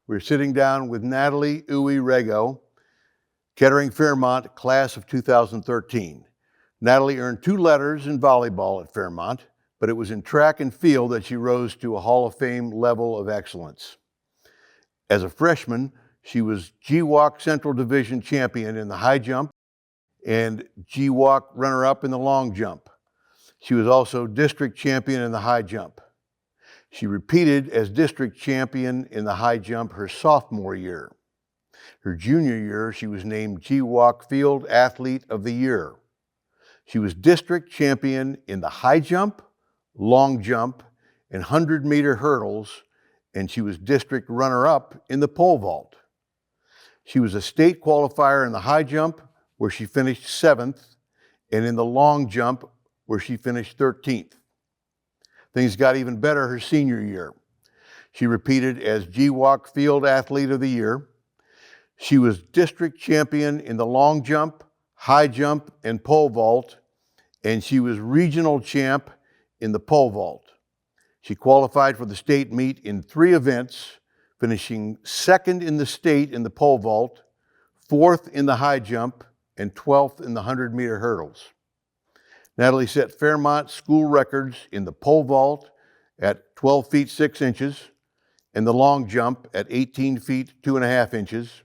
We're sitting down with Natalie Rego, Kettering Fairmont, class of 2013. Natalie earned 2 letters in volleyball at Fairmont, but it was in track and field that she rose to a Hall of Fame level of excellence. As a freshman, she was GWAC Central Division champion in the high jump and GWAC runner-up in the long jump. She was also district champion in the high jump. She repeated as district champion in the high jump her sophomore year. Her junior year, she was named GWAC Field Athlete of the Year. She was district champion in the high jump, long jump, and 100-meter hurdles, and she was district runner-up in the pole vault. She was a state qualifier in the high jump, where she finished 7th, and in the long jump, where she finished 13th. Things got even better her senior year. She repeated as GWAC Field Athlete of the Year. She was district champion in the long jump, high jump, and pole vault, and she was regional champ in the pole vault. She qualified for the state meet in 3 events, finishing 2nd in the state in the pole vault, 4th in the high jump, and 12th in the 100-meter hurdles. Natalie set Fairmont school records in the pole vault at 12 feet 6 inches and the long jump at 18 feet 2.5 inches.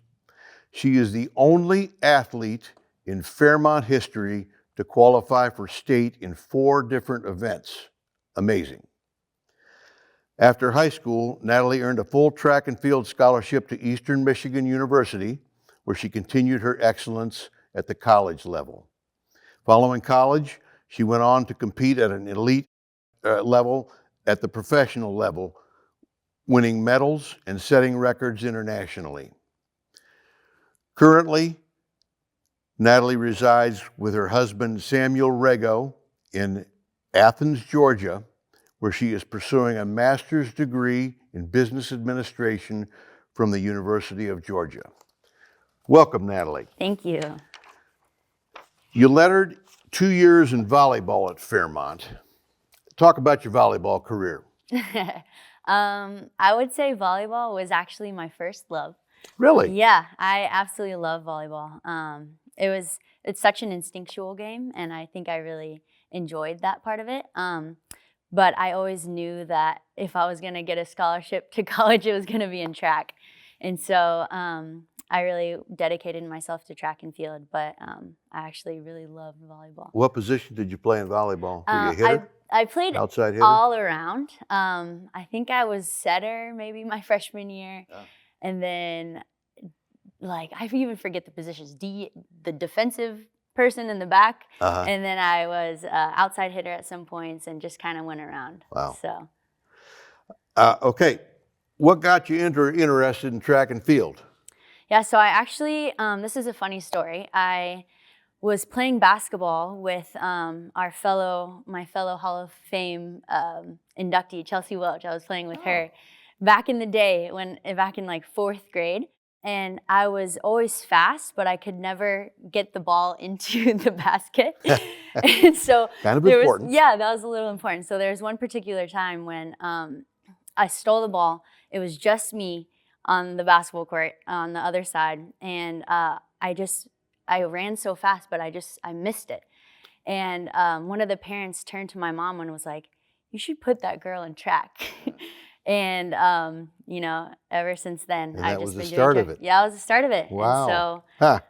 She is the only athlete in Fairmont history to qualify for state in 4 different events. Amazing. After high school, Natalie earned a full track and field scholarship to Eastern Michigan University, where she continued her excellence at the college level. Following college, she went on to compete at an elite level at the professional level, winning medals and setting records internationally. Currently, Natalie resides with her husband, Samuel Rego, in Athens, Georgia, where she is pursuing a master's degree in business administration from the University of Georgia. Welcome, Natalie. Thank you. You lettered 2 years in volleyball at Fairmont. Talk about your volleyball career. I would say volleyball was actually my first love. Really? Yeah, I absolutely love volleyball. It's such an instinctual game, and I think I really enjoyed that part of it. But I always knew that if I was going to get a scholarship to college, it was going to be in track. And so I really dedicated myself to track and field, but I actually really love volleyball. What position did you play in volleyball? Were you a hitter? I played outside hitter? all around. I think I was setter maybe my freshman year. Yeah. And then, I even forget the positions. The defensive person in the back. Uh-huh. And then I was outside hitter at some points and just kind of went around. Wow. So. Okay. What got you interested in track and field? Yeah, so I actually, this is a funny story. I was playing basketball with my fellow Hall of Fame inductee, Chelsea Welch. I was playing with her back in the day, back in 4th grade. And I was always fast, but I could never get the ball into the basket. And so kind of important. That was a little important. So there was one particular time when I stole the ball. It was just me on the basketball court on the other side. And I ran so fast, but I missed it. And one of the parents turned to my mom and was like, "You should put that girl in track." And, ever since then, I've just been doing track. That was the start of it. Yeah, that was the start of it. Wow. And so,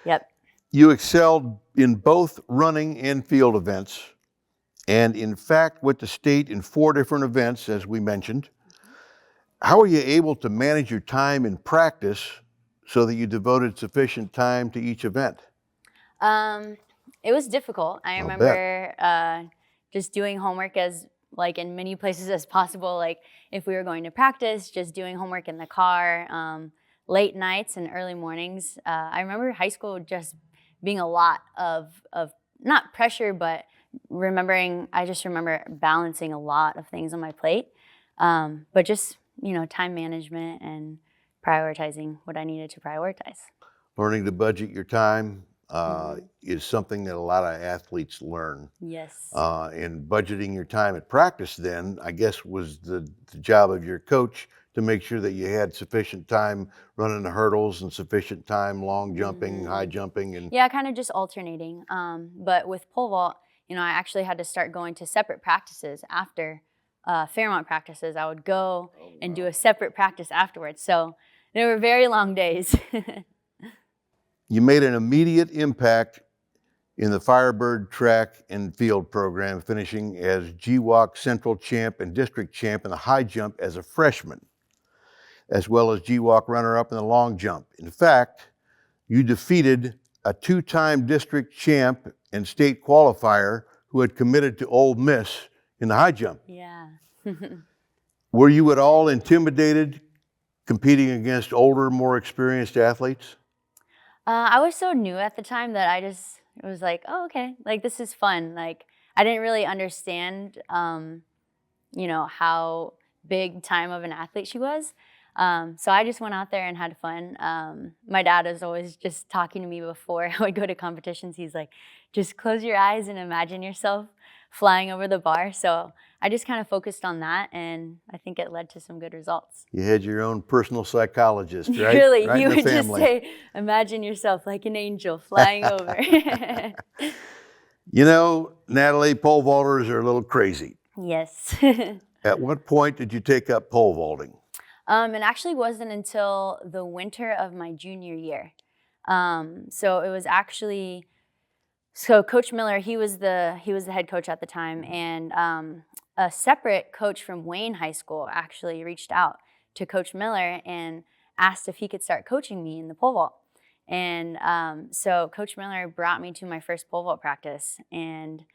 Yep. You excelled in both running and field events, and in fact went to state in 4 different events, as we mentioned. How were you able to manage your time in practice so that you devoted sufficient time to each event? It was difficult. I remember just doing homework as in many places as possible. If we were going to practice, just doing homework in the car, late nights and early mornings. I remember high school just being a lot of not pressure, but I just remember balancing a lot of things on my plate. But just, time management and prioritizing what I needed to prioritize. Learning to budget your time is something that a lot of athletes learn. Yes. And budgeting your time at practice then, I guess, was the job of your coach to make sure that you had sufficient time running the hurdles and sufficient time long jumping, high jumping, and Yeah, kind of just alternating. But with pole vault, I actually had to start going to separate practices after Fairmont practices. I would go and do a separate practice afterwards. So they were very long days. you made an immediate impact in the Firebird track and field program, finishing as GWAC Central Champ and District Champ in the high jump as a freshman, as well as GWAC runner-up in the long jump. In fact, you defeated a two-time district champ and state qualifier who had committed to Ole Miss in the high jump. Yeah. Were you at all intimidated competing against older, more experienced athletes? I was so new at the time that it was like, oh, okay, like this is fun. Like I didn't really understand, how big time of an athlete she was. So I just went out there and had fun. My dad was always just talking to me before I would go to competitions. He's like, just close your eyes and imagine yourself flying over the bar. So I just kind of focused on that, and I think it led to some good results. You had your own personal psychologist, right? Really, right he in the would just family. say, imagine yourself like an angel flying over. You know, Natalie, pole vaulters are a little crazy. Yes. At what point did you take up pole vaulting? It actually wasn't until the winter of my junior year. So it was actually, so Coach Miller, he was the head coach at the time, and a separate coach from Wayne High School actually reached out to Coach Miller and asked if he could start coaching me in the pole vault. And so Coach Miller brought me to my first pole vault practice and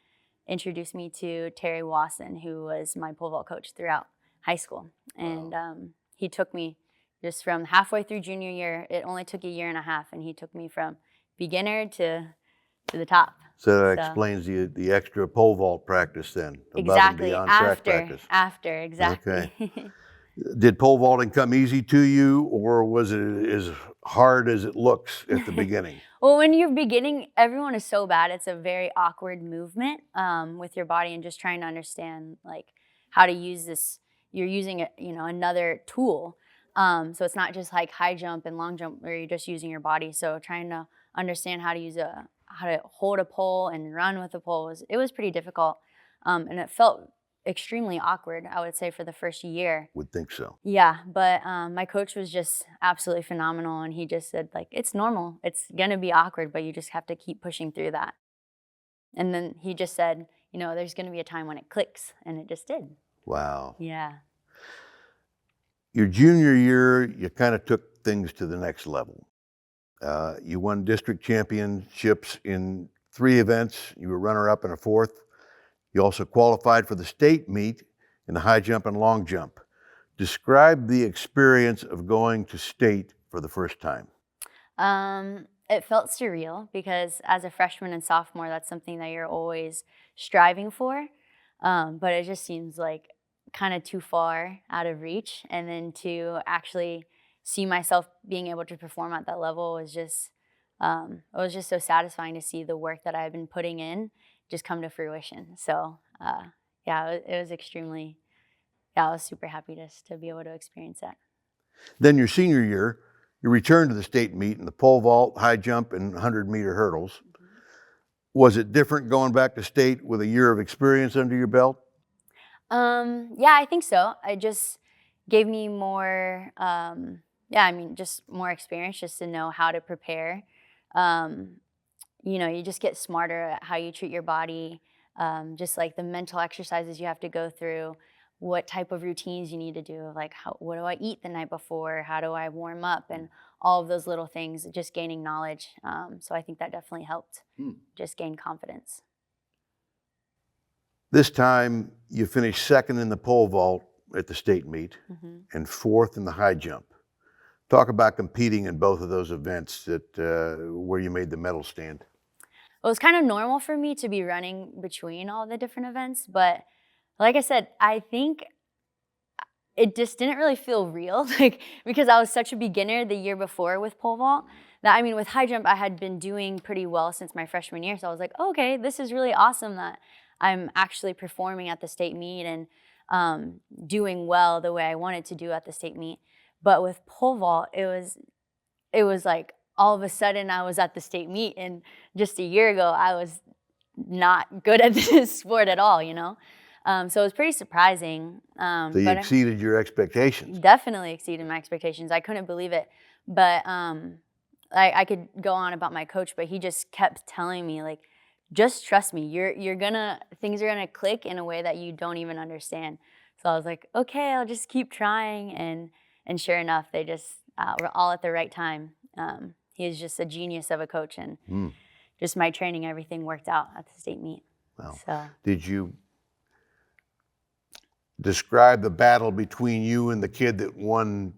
introduced me to Terry Wasson, who was my pole vault coach throughout high school. And he took me just from halfway through junior year. It only took a year and a half, and he took me from beginner to the top. So that explains the extra pole vault practice then, above and beyond track practice. After, exactly. Okay. Did pole vaulting come easy to you, or was it as hard as it looks at the beginning? Well, when you're beginning, everyone is so bad. It's a very awkward movement with your body, and just trying to understand like how to use this. You're using another tool. So it's not just like high jump and long jump where you're just using your body. So trying to understand how to hold a pole and run with a pole was pretty difficult. And it felt extremely awkward, I would say, for the first year. Would think so. Yeah, but my coach was just absolutely phenomenal, and he just said, like, it's normal. It's going to be awkward, but you just have to keep pushing through that. And then he just said, there's going to be a time when it clicks, and it just did. Wow. Yeah. Your junior year, you kind of took things to the next level. You won district championships in 3 events. You were runner-up in a 4th. You also qualified for the state meet in the high jump and long jump. Describe the experience of going to state for the first time. It felt surreal because as a freshman and sophomore, that's something that you're always striving for. But it just seems like kind of too far out of reach. And then to actually see myself being able to perform at that level was just, it was just so satisfying to see the work that I've been putting in just come to fruition. So it was extremely, I was super happy to be able to experience that. Then your senior year, you returned to the state meet in the pole vault, high jump, and 100-meter hurdles. Mm-hmm. Was it different going back to state with a year of experience under your belt? Yeah, I think so. It just gave me more, just more experience just to know how to prepare. You just get smarter at how you treat your body, just like the mental exercises you have to go through, what type of routines you need to do, like what do I eat the night before, how do I warm up, and all of those little things, just gaining knowledge. So I think that definitely helped just gain confidence. This time you finished 2nd in the pole vault at the state meet and 4th in the high jump. Talk about competing in both of those events where you made the medal stand. Well, it was kind of normal for me to be running between all the different events, but like I said, I think it just didn't really feel real, because I was such a beginner the year before with pole vault. With high jump, I had been doing pretty well since my freshman year, so I was like, okay, this is really awesome that I'm actually performing at the state meet. And doing well the way I wanted to do at the state meet. But with pole vault, it was like all of a sudden I was at the state meet, and just a year ago I was not good at this sport at all, you know? So it was pretty surprising. So you But exceeded your expectations. definitely exceeded my expectations. I couldn't believe it. But I could go on about my coach, but he just kept telling me, like, just trust me. Things are gonna click in a way that you don't even understand. So I was like, okay, I'll just keep trying. And sure enough, they just were all at the right time. He is just a genius of a coach, and just my training, everything worked out at the state meet. Wow. So Did you describe the battle between you and the kid that won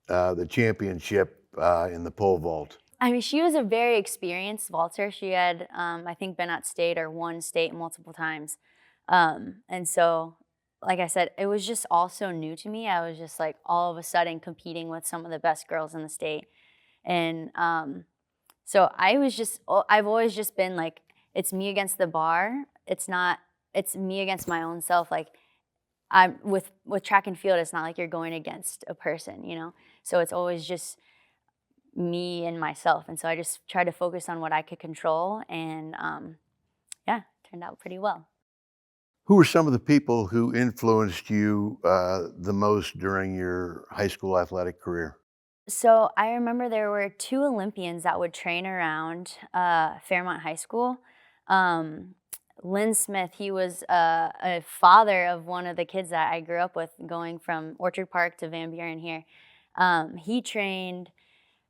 the championship in the pole vault? I mean, she was a very experienced vaulter. She had, I think, been at state or won state multiple times. And so, like I said, it was just all so new to me. I was just like all of a sudden competing with some of the best girls in the state. And so I've always just been like, it's me against the bar. It's me against my own self. Like, I'm with track and field, it's not like you're going against a person, you know? So it's always just me and myself. And so I just tried to focus on what I could control, and yeah, turned out pretty well. Who were some of the people who influenced you the most during your high school athletic career? So I remember there were 2 Olympians that would train around Fairmont High School. Lynn Smith, he was a father of one of the kids that I grew up with, going from Orchard Park to Van Buren here. He trained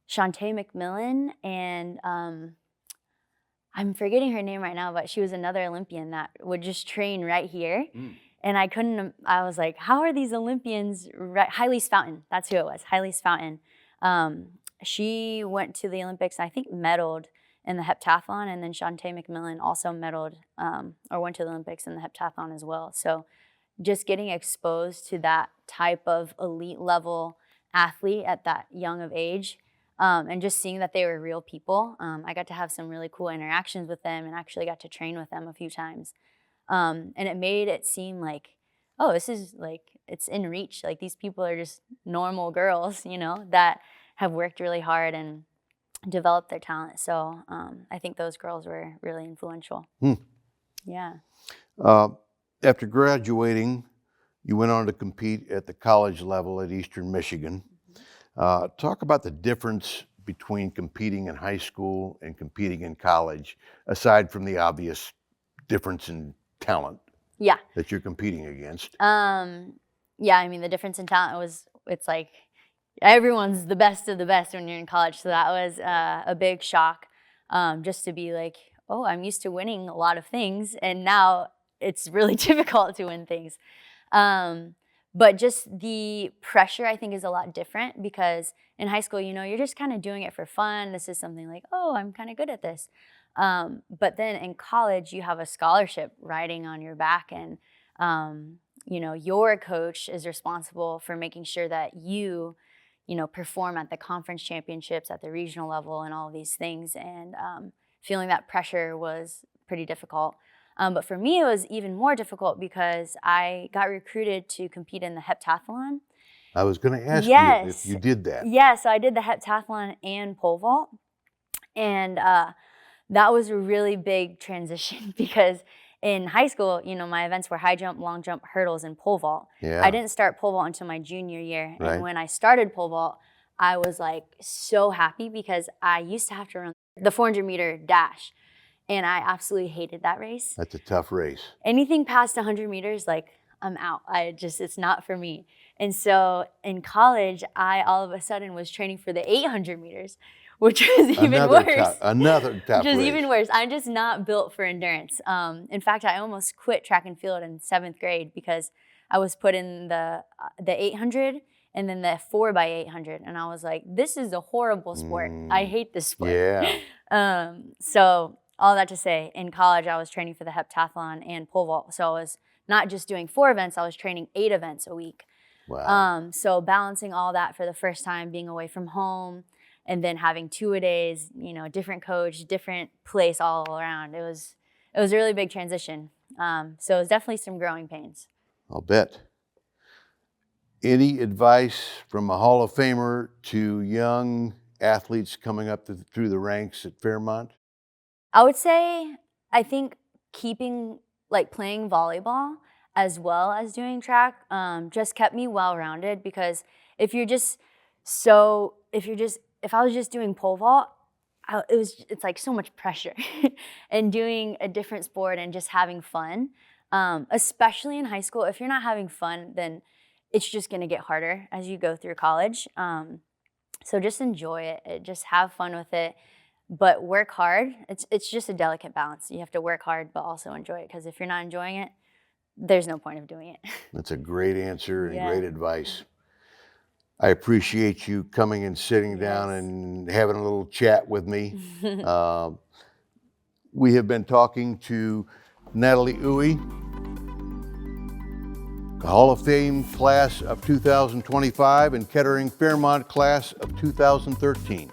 Shantae McMillan, and I'm forgetting her name right now, but she was another Olympian that would just train right here. And I was like, how are these Olympians, Hailey's Fountain, that's who it was, Hailey's Fountain. She went to the Olympics, I think medaled in the heptathlon, and then Shantae McMillan also medaled or went to the Olympics in the heptathlon as well. So just getting exposed to that type of elite level athlete at that young of age, and just seeing that they were real people. I got to have some really cool interactions with them, and actually got to train with them a few times. And it made it seem like, oh, this is like, it's in reach. Like, these people are just normal girls, you know, that have worked really hard and developed their talent. So I think those girls were really influential. Yeah. After graduating, you went on to compete at the college level at Eastern Michigan. Talk about the difference between competing in high school and competing in college, aside from the obvious difference in talent that you're competing against. Yeah, I mean, the difference in talent it's like everyone's the best of the best when you're in college. So that was a big shock, just to be like, oh, I'm used to winning a lot of things, and now it's really difficult to win things. But just the pressure, I think, is a lot different, because in high school, you know, you're just kind of doing it for fun. This is something like, oh, I'm kind of good at this. But then in college, you have a scholarship riding on your back, and you know, your coach is responsible for making sure that you know, perform at the conference championships, at the regional level, and all of these things. And feeling that pressure was pretty difficult. But for me, it was even more difficult because I got recruited to compete in the heptathlon. I was going to ask you if you did that. Yeah, so I did the heptathlon and pole vault. And that was a really big transition because in high school, you know, my events were high jump, long jump, hurdles, and pole vault. Yeah. I didn't start pole vault until my junior year. Right. And when I started pole vault, I was like so happy because I used to have to run the 400-meter dash. And I absolutely hated that race. That's a tough race. Anything past 100 meters, like, I'm out. It's not for me. And so in college, I all of a sudden was training for the 800 meters, which was even worse. Another tough Which is race. even worse. I'm just not built for endurance. In fact, I almost quit track and field in 7th grade because I was put in the 800 and then the 4x800. And I was like, this is a horrible sport. I hate this sport. Yeah. So all that to say, in college, I was training for the heptathlon and pole vault. So I was not just doing 4 events, I was training 8 events a week. Wow. So balancing all that for the first time, being away from home, and then having 2-a-days, you know, different coach, different place all around. It was a really big transition. So it was definitely some growing pains. I'll bet. Any advice from a Hall of Famer to young athletes coming up through the ranks at Fairmont? I would say, I think keeping, like, playing volleyball as well as doing track, just kept me well-rounded, because if you're just if I was just doing pole vault, it's like so much pressure. And doing a different sport and just having fun, especially in high school, if you're not having fun, then it's just gonna get harder as you go through college. So just enjoy it, just have fun with it, but work hard. It's just a delicate balance. You have to work hard, but also enjoy it, because if you're not enjoying it, there's no point of doing it. That's a great answer and Yeah. great advice. I appreciate you coming and sitting down Yes. and having a little chat with me. We have been talking to Natalie Uwe, the Hall of Fame class of 2025 and Kettering Fairmont class of 2013.